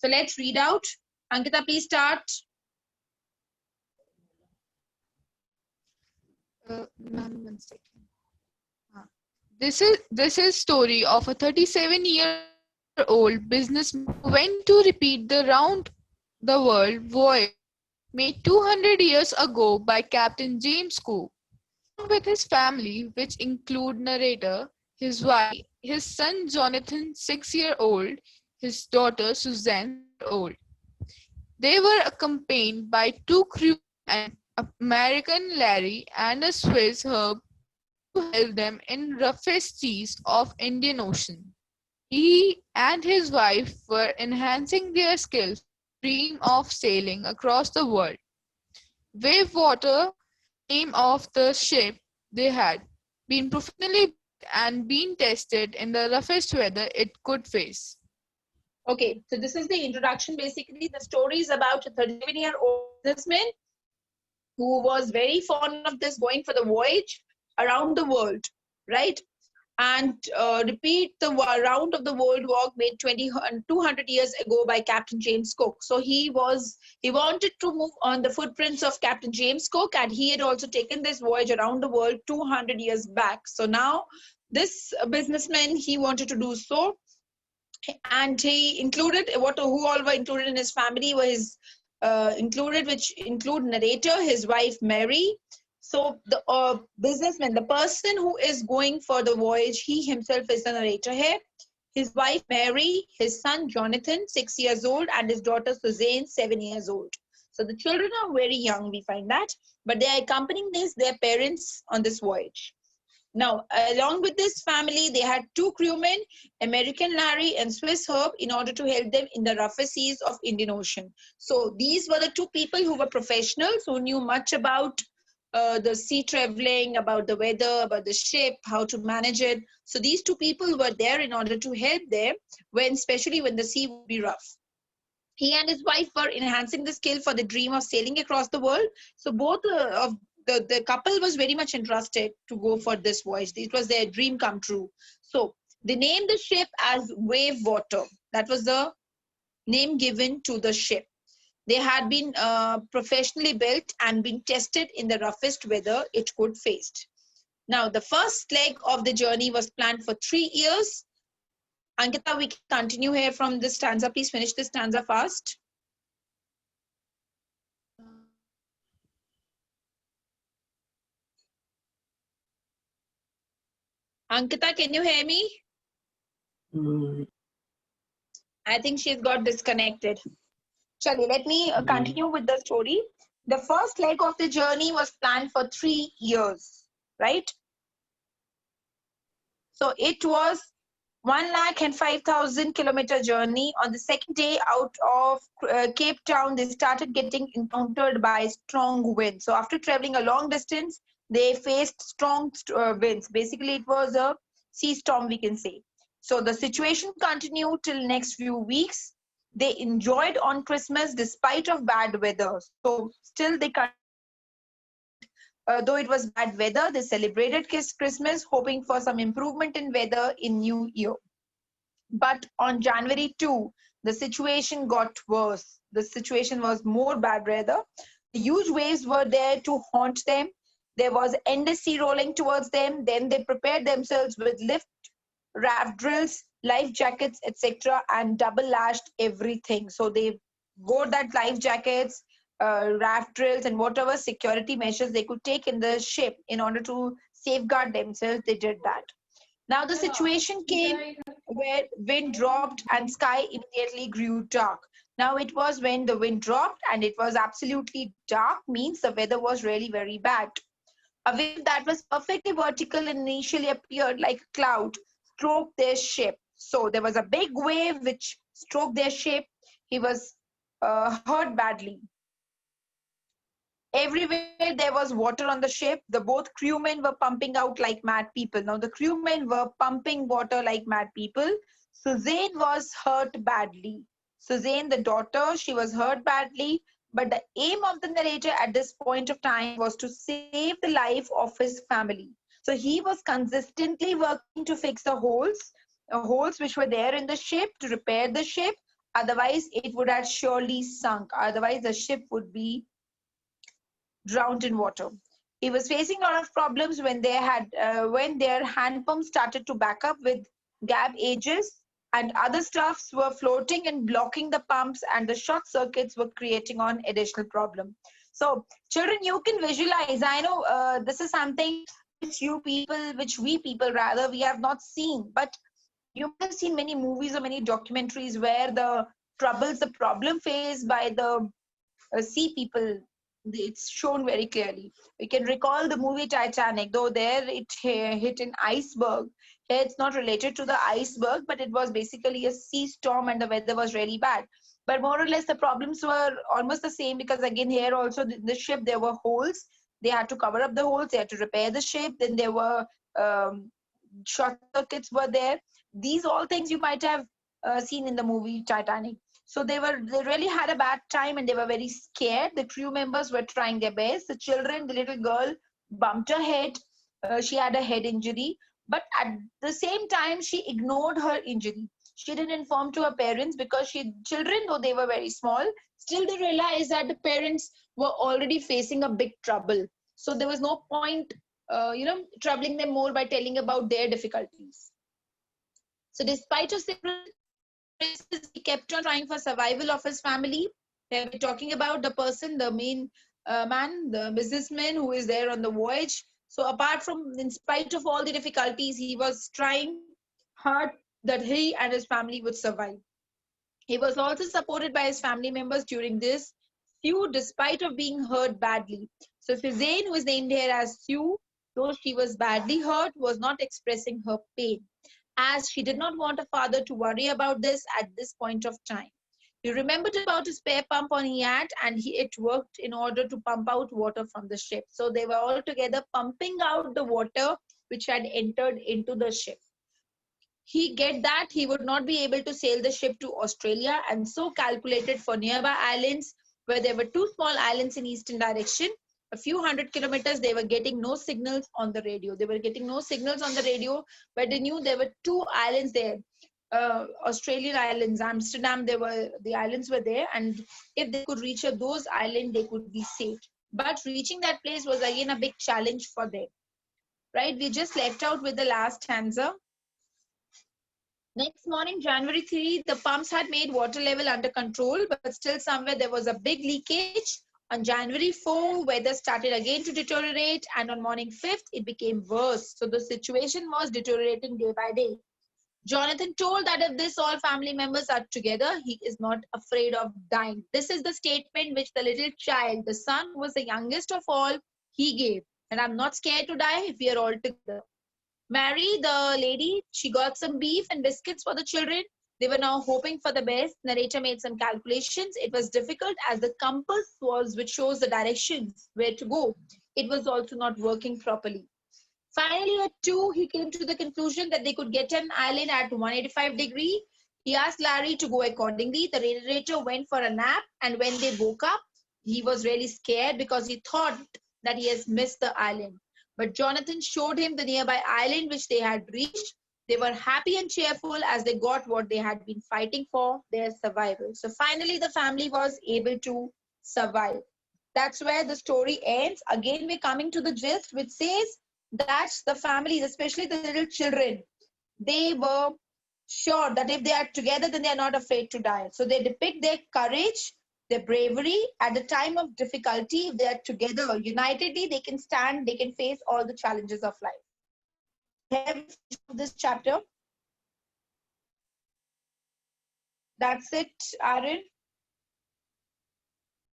So let's read out. Ankita, please start. Ma'am, 1 second. This is story of a 37-year-old businessman who went to repeat the round the world voyage made 200 years ago by Captain James Cook. Along with his family, which include narrator, his wife, his son Jonathan, 6-year-old, his daughter Suzanne, 3-year-old. They were accompanied by two crew, an American Larry and a Swiss Herb, to help them in roughest seas of Indian Ocean. He and his wife were enhancing their skills for the dream of sailing across the world. Wavewater, name of the ship, they had been professionally built and been tested in the roughest weather it could face. Okay, so this is the introduction. Basically, the story is about a 37-year-old businessman who was very fond of this going for the voyage around the world, right? And repeat the round of the world walk made 200 years ago by Captain James Cook. So he wanted to move on the footprints of Captain James Cook, and he had also taken this voyage around the world 200 years back. So now this businessman, he wanted to do so, and he included who all were included in his family were his which include narrator, his wife Mary. So the businessman, the person who is going for the voyage, he himself is the narrator here. His wife Mary, his son Jonathan, 6 years old, and his daughter Suzanne, 7 years old. So the children are very young, we find that, but they are accompanying their parents on this voyage. Now, along with this family, they had two crewmen, American Larry and Swiss Herb, in order to help them in the rougher seas of Indian Ocean. So these were the two people who were professionals, who knew much about the sea traveling, about the weather, about the ship, how to manage it. So these two people were there in order to help them, especially when the sea would be rough. He and his wife were enhancing the skill for the dream of sailing across the world. So both of the couple was very much interested to go for this voyage. It was their dream come true. So they named the ship as Wavewater. That was the name given to the ship. They had been professionally built and been tested in the roughest weather it could face. Now, the first leg of the journey was planned for 3 years. Ankita, we can continue here from this stanza. Please finish this stanza fast. Ankita, can you hear me? I think she's got disconnected. Chali, let me continue with the story. The first leg of the journey was planned for 3 years, right? So it was 105,000 kilometer journey. On the second day out of Cape Town, they started getting encountered by strong winds. So after traveling a long distance, they faced strong winds. Basically, it was a sea storm, we can say. So the situation continued till next few weeks. They enjoyed on Christmas despite of bad weather. So still they though it was bad weather, they celebrated Christmas, hoping for some improvement in weather in New Year. But on January 2, the situation got worse. The situation was more bad weather. The huge waves were there to haunt them. There was endless sea rolling towards them. Then they prepared themselves with lift, raft drills, life jackets, etc., and double lashed everything. So they wore that life jackets, raft drills, and whatever security measures they could take in the ship in order to safeguard themselves. They did that. Now the situation came where wind dropped and sky immediately grew dark. Now it was when the wind dropped and it was absolutely dark, means the weather was really very bad. A wave that was perfectly vertical and initially appeared like a cloud stroked their ship. So there was a big wave which stroked their ship. He was hurt badly. Everywhere there was water on the ship. The both crewmen were pumping out like mad people. Now the crewmen were pumping water like mad people. Suzanne was hurt badly. Suzanne, the daughter, she was hurt badly. But the aim of the narrator at this point of time was to save the life of his family. So he was consistently working to fix the holes which were there in the ship, to repair the ship, Otherwise, it would have surely sunk. Otherwise, the ship would be drowned in water. He was facing a lot of problems when their hand pumps started to back up with gap edges, and other stuffs were floating and blocking the pumps, and the short circuits were creating an additional problem. So, children, you can visualize. I know this is something which we people rather, we have not seen, but you might have seen many movies or many documentaries where the problem faced by the sea people, it's shown very clearly. We can recall the movie Titanic, though there it hit an iceberg. Here it's not related to the iceberg, but it was basically a sea storm and the weather was really bad. But more or less the problems were almost the same, because again here also the ship, there were holes. They had to cover up the holes, they had to repair the ship. Then there were short circuits were there. These all things you might have seen in the movie Titanic. So they really had a bad time and they were very scared. The crew members were trying their best. The children, the little girl bumped her head. She had a head injury. But at the same time, she ignored her injury. She didn't inform to her parents, because children, though they were very small, still they realized that the parents were already facing a big trouble. So there was no point, troubling them more by telling about their difficulties. So despite of several races, he kept on trying for survival of his family. We're talking about the person, the main man, the businessman who is there on the voyage. So apart from, in spite of all the difficulties, he was trying hard that he and his family would survive. He was also supported by his family members during this. Sue, despite of being hurt badly. So Fizane, who is named here as Sue, though she was badly hurt, was not expressing her pain, as she did not want her father to worry about this at this point of time. He remembered about his spare pump on yacht, and it worked in order to pump out water from the ship. So they were all together pumping out the water which had entered into the ship. He get that he would not be able to sail the ship to Australia, and so calculated for nearby islands, where there were two small islands in eastern direction. A few hundred kilometers, they were getting no signals on the radio. They were getting no signals on the radio, but they knew there were two islands there. Australian islands, Amsterdam, the islands were there, and if they could reach those islands, they could be saved. But reaching that place was again a big challenge for them. Right? We just left out with the last stanza. Next morning, January 3, the pumps had made water level under control, but still somewhere there was a big leakage. On January 4, weather started again to deteriorate, and on morning 5th, it became worse. So the situation was deteriorating day by day. Jonathan told that if this all family members are together, he is not afraid of dying. This is the statement which the little child, the son who was the youngest of all, he gave. And I'm not scared to die if we are all together. Mary, the lady, she got some beef and biscuits for the children. They were now hoping for the best. Narrator made some calculations. It was difficult as the compass which shows the directions where to go. It was also not working properly. Finally, at 2, he came to the conclusion that they could get an island at 185 degrees. He asked Larry to go accordingly. The narrator went for a nap, and when they woke up, he was really scared because he thought that he has missed the island. But Jonathan showed him the nearby island which they had reached. They were happy and cheerful as they got what they had been fighting for, their survival. So finally, the family was able to survive. That's where the story ends. Again, we're coming to the gist, which says that the families, especially the little children, they were sure that if they are together, then they are not afraid to die. So they depict their courage, their bravery at the time of difficulty. If they are together, unitedly, they can stand, they can face all the challenges of life. Have this chapter. That's it, Aaron.